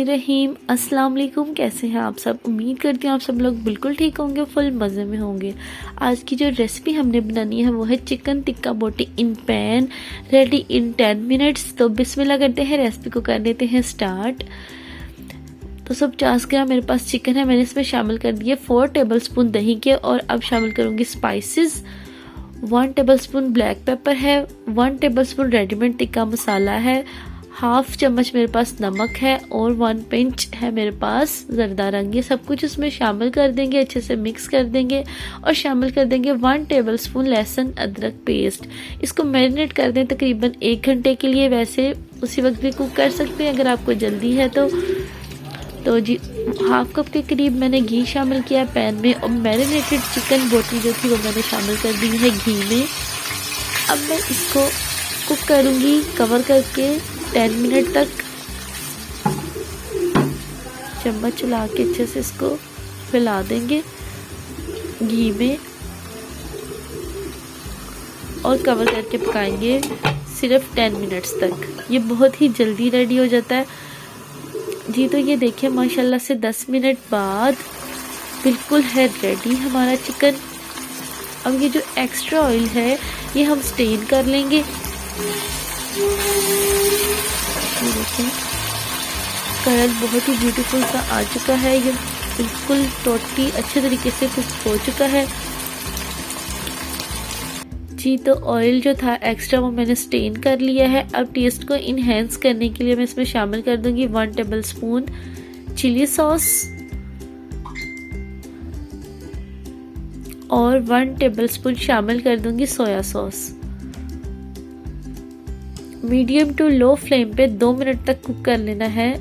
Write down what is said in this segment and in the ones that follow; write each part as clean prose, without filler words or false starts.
बिस्मिल्लाहिर्रहमानिर्रहीम। अस्सलाम वालेकुम। कैसे हैं आप सब? उम्मीद करती हूँ आप सब लोग बिल्कुल ठीक होंगे, फुल मज़े में होंगे। आज की जो रेसिपी हमने बनानी है वो है चिकन टिक्का बोटी इन पैन, रेडी इन 10 मिनट्स। तो बिस्मिल्लाह करते हैं, रेसिपी को कर देते हैं स्टार्ट। तो सब 50 ग्राम मेरे पास चिकन है, मैंने इसमें शामिल कर दिए 4 टेबलस्पून दही के। और अब शामिल करूँगी स्पाइसेस। 1 टेबलस्पून ब्लैक पेपर है, 1 टेबलस्पून रेडीमेड टिक्का मसाला है, हाफ चम्मच मेरे पास नमक है और 1 पिंच है मेरे पास ज़रदा रंग। ये सब कुछ उसमें शामिल कर देंगे, अच्छे से मिक्स कर देंगे और शामिल कर देंगे 1 टेबलस्पून लहसुन अदरक पेस्ट। इसको मैरिनेट कर दें तकरीबन 1 घंटे के लिए। वैसे उसी वक्त भी कुक कर सकते हैं अगर आपको जल्दी है तो जी। हाफ कप के करीब मैंने घी शामिल किया पैन में और मैरिनेटेड चिकन बोटी जो थी वो मैंने शामिल कर दी है घी में। अब मैं इसको कुक करूँगी कवर करके 10 मिनट तक। चम्मच चला के अच्छे से इसको फैला देंगे घी में और कवर करके पकाएंगे सिर्फ 10 मिनट्स तक। ये बहुत ही जल्दी रेडी हो जाता है जी। तो ये देखिए माशाल्लाह से 10 मिनट बाद बिल्कुल है रेडी हमारा चिकन। अब ये जो एक्स्ट्रा ऑयल है ये हम स्टेन कर लेंगे। देखें कलर बहुत ही ब्यूटीफुल सा आ चुका है, ये बिल्कुल टोटली अच्छे तरीके से कुक हो चुका है जी। तो ऑयल जो था एक्स्ट्रा वो मैंने स्टेन कर लिया है। अब टेस्ट को इन्हेंस करने के लिए मैं इसमें शामिल कर दूंगी 1 टेबलस्पून चिली सॉस और 1 टेबलस्पून शामिल कर दूंगी soya sauce. Medium to low flame पे 2 मिनट तक कुक कर लेना है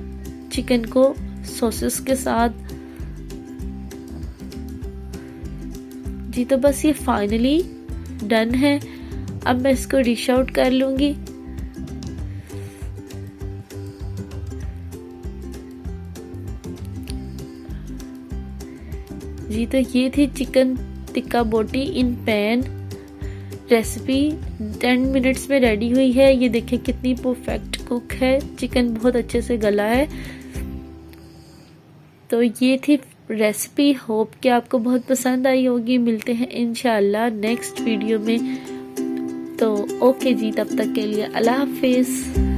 चिकन को सॉसेस के साथ जी। तो बस ये फाइनली डन है। अब मैं इसको डिश आउट कर लूंगी। जी तो ये थी चिकन टिक्का बोटी इन पैन रेसिपी। 10 मिनट्स में रेडी हुई है। ये देखें कितनी परफेक्ट कुक है, चिकन बहुत अच्छे से गला है। तो ये थी रेसिपी। होप कि आपको बहुत पसंद आई होगी। मिलते हैं इंशाल्लाह नेक्स्ट वीडियो में। तो ओके जी, तब तक के लिए अल्लाह हाफिज़।